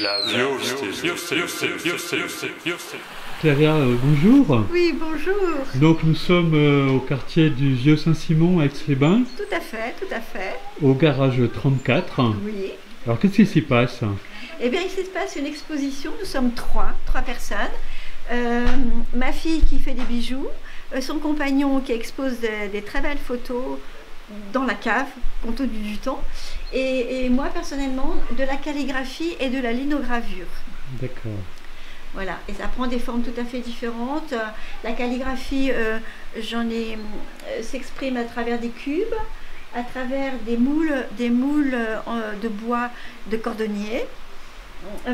La Claria, bonjour. Oui, bonjour. Donc nous sommes au quartier du Vieux Saint-Simon, Aix-les-Bains, Tout à fait, tout à fait. au garage 34. Oui. Alors qu'est-ce qui s'y passe? Eh bien, il se passe une exposition. Nous sommes trois personnes. Ma fille qui fait des bijoux, son compagnon qui expose des très belles photos dans la cave, compte tenu du temps, et moi personnellement de la calligraphie et de la linogravure. D'accord. Voilà, et ça prend des formes tout à fait différentes. La calligraphie, s'exprime à travers des cubes, à travers des moules de bois de cordonnier.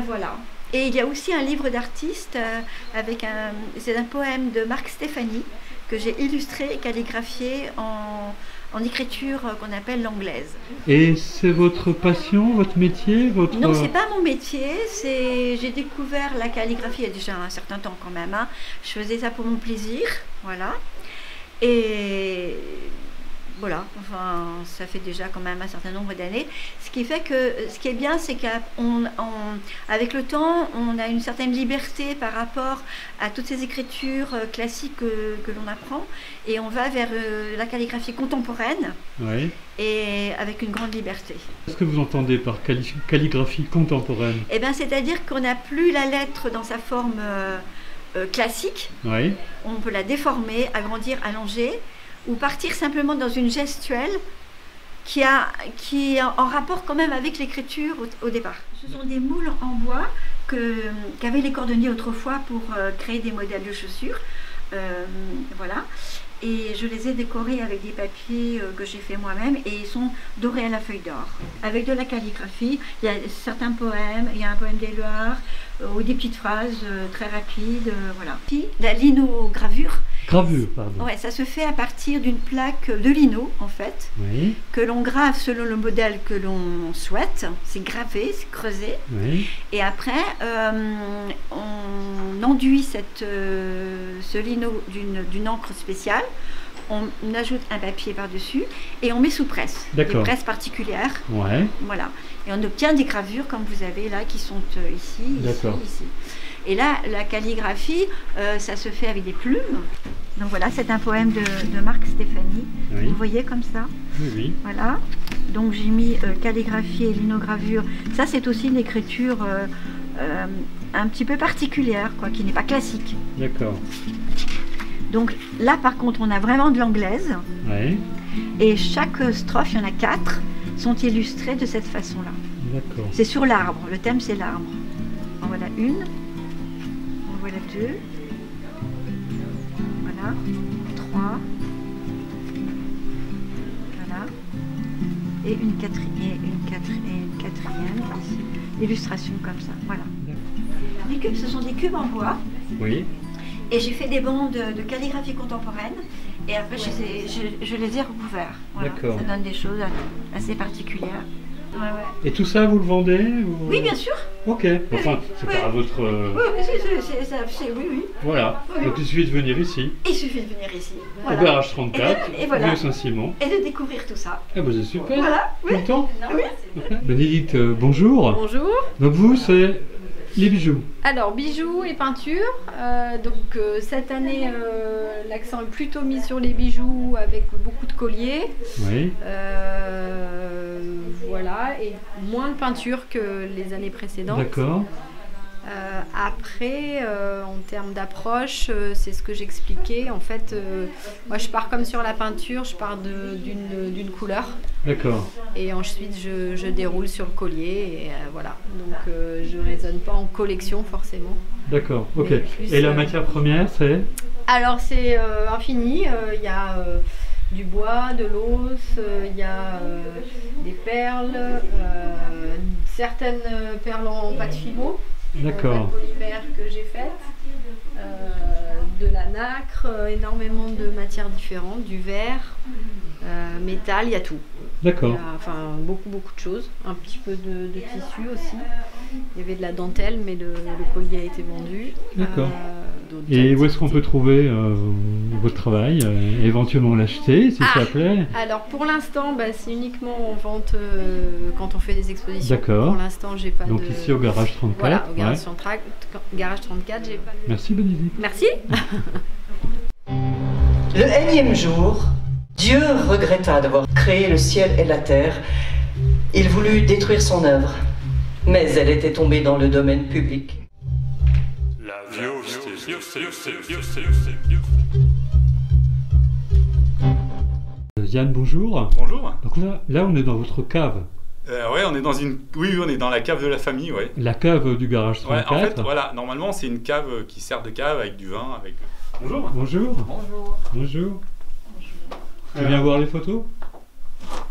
Voilà. Et il y a aussi un livre d'artiste c'est un poème de Marc Stéphanie que j'ai illustré et calligraphié en écriture qu'on appelle l'anglaise. Et c'est votre passion, votre métier, votre... Non, c'est pas mon métier. J'ai découvert la calligraphie il y a déjà un certain temps quand même. Hein. Je faisais ça pour mon plaisir, voilà. Et voilà, enfin, ça fait déjà quand même un certain nombre d'années. Ce qui fait que, ce qui est bien, c'est qu'avec le temps, on a une certaine liberté par rapport à toutes ces écritures classiques que l'on apprend, et on va vers la calligraphie contemporaine, Oui. et avec une grande liberté. Qu'est-ce que vous entendez par calligraphie contemporaine? Eh bien, c'est-à-dire qu'on n'a plus la lettre dans sa forme classique. Oui. On peut la déformer, agrandir, allonger, ou partir simplement dans une gestuelle qui est en rapport quand même avec l'écriture au départ. Ce sont des moules en bois qu'avaient les cordonniers autrefois pour créer des modèles de chaussures. Voilà. Et je les ai décorés avec des papiers que j'ai fait moi-même, et ils sont dorés à la feuille d'or. Avec de la calligraphie, il y a certains poèmes, il y a un poème d'Éluard, ou des petites phrases très rapides, voilà. Puis la linogravure. Gravure, pardon. Ouais, ça se fait à partir d'une plaque de lino, en fait, Oui. que l'on grave selon le modèle que l'on souhaite. C'est gravé, c'est creusé. Oui. Et après, on enduit ce lino d'une encre spéciale. On ajoute un papier par-dessus et on met sous presse. D'accord. Des presses particulières. Ouais. Voilà. Et on obtient des gravures comme vous avez là, qui sont ici, D'accord. ici. Et là, la calligraphie, ça se fait avec des plumes. Donc voilà, c'est un poème de Marc Stéphanie. Oui. Vous voyez comme ça? Oui, oui. Voilà. Donc j'ai mis calligraphie et linogravure. Ça, c'est aussi une écriture un petit peu particulière, quoi, qui n'est pas classique. D'accord. Donc là, par contre, on a vraiment de l'anglaise. Oui. Et chaque strophe, il y en a 4, sont illustrées de cette façon-là. D'accord. C'est sur l'arbre. Le thème, c'est l'arbre. En voilà une. En voilà 2. Voilà. 3. Voilà. Et une quatrième ici. Illustration comme ça. Voilà. Les cubes, ce sont des cubes en bois. Oui. Et j'ai fait des bandes de calligraphie contemporaine. Et après, je les ai recouverts. Voilà. D'accord. Ça donne des choses assez particulières. Ouais, ouais. Et tout ça, vous le vendez ou... Oui, bien sûr. Ok. Enfin, c'est Oui. pas à votre... Oui, oui. Voilà. Oui. Donc il suffit de venir ici, Il suffit de venir ici. au Voilà. garage 34, Et voilà. Vieux Saint-Simon. Et de découvrir tout ça. Eh ben c'est super. Voilà. Oui. Content. Oui. Bénédicte, bonjour. Bonjour. Donc vous, c'est les bijoux. Alors, bijoux et peinture. Cette année, l'accent est plutôt mis sur les bijoux avec beaucoup de colliers. Oui. Voilà, et moins de peinture que les années précédentes. D'accord. Après, en termes d'approche, c'est ce que j'expliquais. En fait, moi je pars comme sur la peinture, je pars d'une couleur. D'accord. Et ensuite je déroule sur le collier. Et voilà. Donc je ne raisonne pas en collection forcément. D'accord. Ok. Mais plus, Et la matière première, c'est... Alors c'est infini. Il y a du bois, de l'os, il y a des perles, certaines perles en pâte fimo. D'accord. La polymère que j'ai faite, de la nacre, énormément de matières différentes, du verre, métal, il y a tout. D'accord. Enfin, beaucoup de choses. Un petit peu de tissu aussi. Il y avait de la dentelle, mais le collier a été vendu. D'accord. d'autres. Et où est-ce qu'on peut trouver votre travail, éventuellement l'acheter si ça plaît? Alors pour l'instant, c'est uniquement en vente quand on fait des expositions. D'accord. Pour l'instant, j'ai pas Donc de... ici au garage 34. Voilà, au garage, Ouais. garage 34, j'ai pas de... Merci Bénédicte. Merci. Le énième jour, Dieu regretta d'avoir créé le ciel et la terre. Il voulut détruire son œuvre, mais elle était tombée dans le domaine public. Yann, bonjour. Bonjour. Donc là, on est dans votre cave. Ouais, on est dans une. Oui, on est dans la cave de la famille, ouais. La cave du garage Ouais, 34. en fait, voilà, normalement, c'est une cave qui sert de cave avec du vin, avec. Bonjour. Bonjour. Bonjour. Bonjour. Tu viens voir les photos?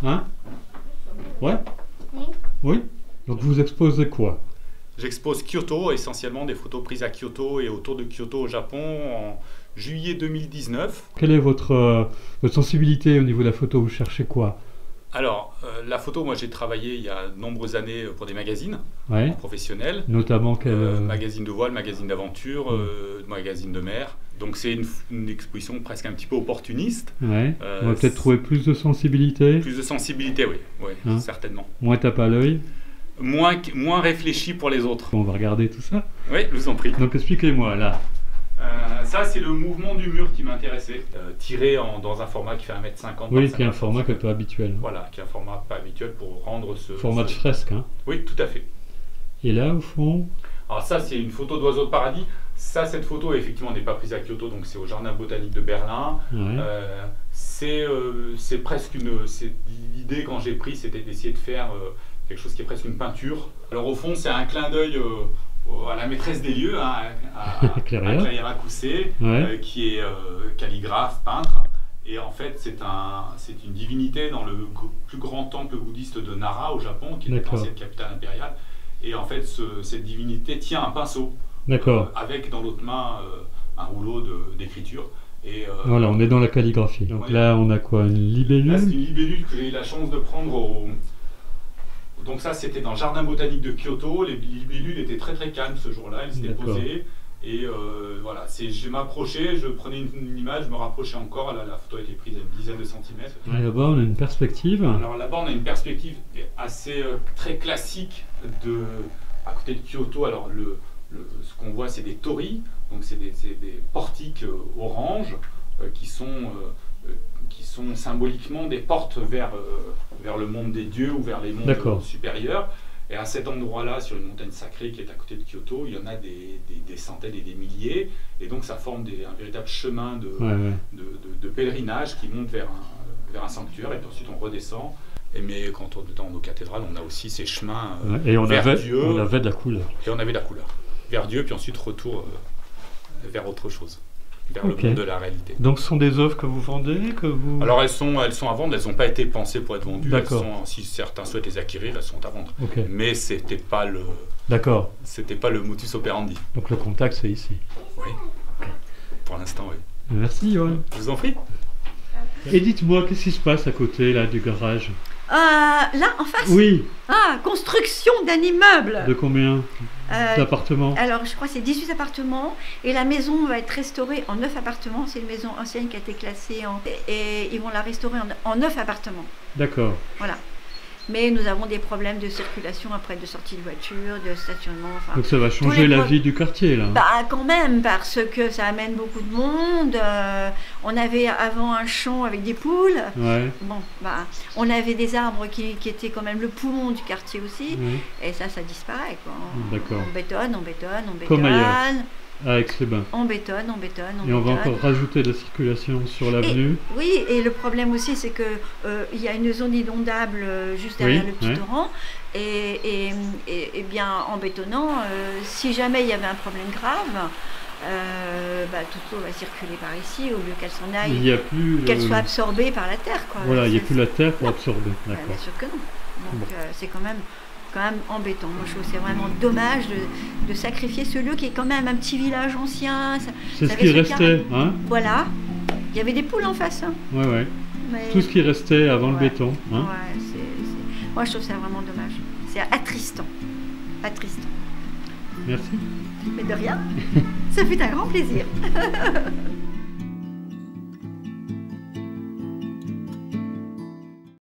Hein? Ouais? Oui. Donc vous exposez quoi? J'expose Kyoto, essentiellement des photos prises à Kyoto et autour de Kyoto au Japon en juillet 2019. Quelle est votre sensibilité au niveau de la photo? Vous cherchez quoi? Alors, la photo, moi j'ai travaillé il y a de nombreuses années pour des magazines Ouais. professionnels. Notamment Magazine de voile, magazine d'aventure, magazine de mer. Donc c'est une exposition presque un petit peu opportuniste. Ouais. On va peut-être trouver plus de sensibilité. Plus de sensibilité, oui, Hein? certainement. Moins tape à l'œil. Moins réfléchi pour les autres. On va regarder tout ça. Oui, je vous en prie. Donc expliquez-moi là. Ça, c'est le mouvement du mur qui m'intéressait. Tiré dans un format qui fait 1m50. Oui, par qui est un 50 format centimètres. pas habituel. Voilà, qui est un format pas habituel pour rendre ce... Format de fresque. Hein. Oui, tout à fait. Et là, au fond, Alors ça, c'est une photo d'oiseau de paradis. Ça, cette photo, effectivement, n'est pas prise à Kyoto, donc c'est au Jardin botanique de Berlin. ouais. C'est presque une... L'idée, quand j'ai pris, c'était d'essayer de faire quelque chose qui est presque une peinture. Alors au fond, c'est un clin d'œil à la maîtresse des lieux, hein, à Clairière Coussé, Ouais. qui est calligraphe, peintre. Et en fait, c'est une divinité dans le plus grand temple bouddhiste de Nara au Japon, qui est D'accord. l'ancienne capitale impériale. Et en fait, cette divinité tient un pinceau, D'accord. avec dans l'autre main un rouleau d'écriture. Et Voilà, on est dans la calligraphie. Donc Ouais. là, on a quoi? Une là, c'est libellule? une libellule que j'ai eu la chance de prendre Donc ça, c'était dans le Jardin botanique de Kyoto. Les libellules étaient très très calmes ce jour-là, elles s'étaient D'accord. posées. Et voilà, je m'approchais, je prenais une image, je me rapprochais encore. Là, la photo a été prise à une dizaine de centimètres. Et là-bas, on a une perspective. Alors là-bas, on a une perspective assez très classique à côté de Kyoto. Alors ce qu'on voit, c'est des torii, donc c'est des portiques orange qui sont symboliquement des portes vers le monde des dieux ou vers les mondes D'accord. supérieurs. Et à cet endroit-là, sur une montagne sacrée qui est à côté de Kyoto, il y en a des centaines et des milliers. Et donc ça forme un véritable chemin Ouais. de pèlerinage qui monte vers un sanctuaire. Et puis ensuite on redescend. Mais quand on est dans nos cathédrales, on a aussi ces chemins Ouais. Et on vers avait Dieu. de la couleur. Et on avait de la couleur. Vers Dieu, puis ensuite retour vers autre chose. Vers Ok. le monde de la réalité. Donc ce sont des œuvres que vous vendez, que vous... Alors elles sont à vendre, elles n'ont pas été pensées pour être vendues. D'accord. Si certains souhaitent les acquérir, elles sont à vendre. Ok. Mais c'était pas le modus operandi. Donc le contact, c'est ici. Oui. Pour l'instant, oui. Merci, Johan. Je vous en prie. Et dites-moi, qu'est-ce qui se passe à côté là du garage? Là, en face, Oui. construction d'un immeuble. De combien d'appartements? Alors, je crois que c'est 18 appartements et la maison va être restaurée en 9 appartements. C'est une maison ancienne qui a été classée et ils vont la restaurer en 9 appartements. D'accord. Voilà. Mais nous avons des problèmes de circulation après, de sortie de voiture, de stationnement. Enfin, Donc ça va changer la vie du quartier là. quand même, parce que ça amène beaucoup de monde. On avait avant un champ avec des poules. Ouais. Bon, on avait des arbres qui étaient quand même le poumon du quartier aussi. Ouais. Et ça disparaît, quoi. D'accord. On bétonne. Comme ailleurs. À Aix-les-Bains. On bétonne. Et on va encore rajouter de la circulation sur l'avenue. Oui, et le problème aussi, c'est que il y a une zone inondable juste derrière le petit torrent. Et bien, en bétonnant, si jamais il y avait un problème grave, toute l'eau va circuler par ici, au lieu qu'elle s'en aille, Il n'y a plus... qu'elle soit absorbée par la terre, quoi. Voilà, il n'y a plus la terre pour absorber. Bien D'accord. sûr que non. Donc c'est quand même embêtant. Moi, je trouve que c'est vraiment dommage de sacrifier ce lieu qui est quand même un petit village ancien. C'est ce qui restait, hein? Voilà. Il y avait des poules en face. Hein. Ouais. Mais... Tout ce qui restait avant le béton. Hein? Ouais, moi, je trouve ça vraiment dommage. C'est attristant. Attristant. Merci. Mais de rien. Ça fut un grand plaisir.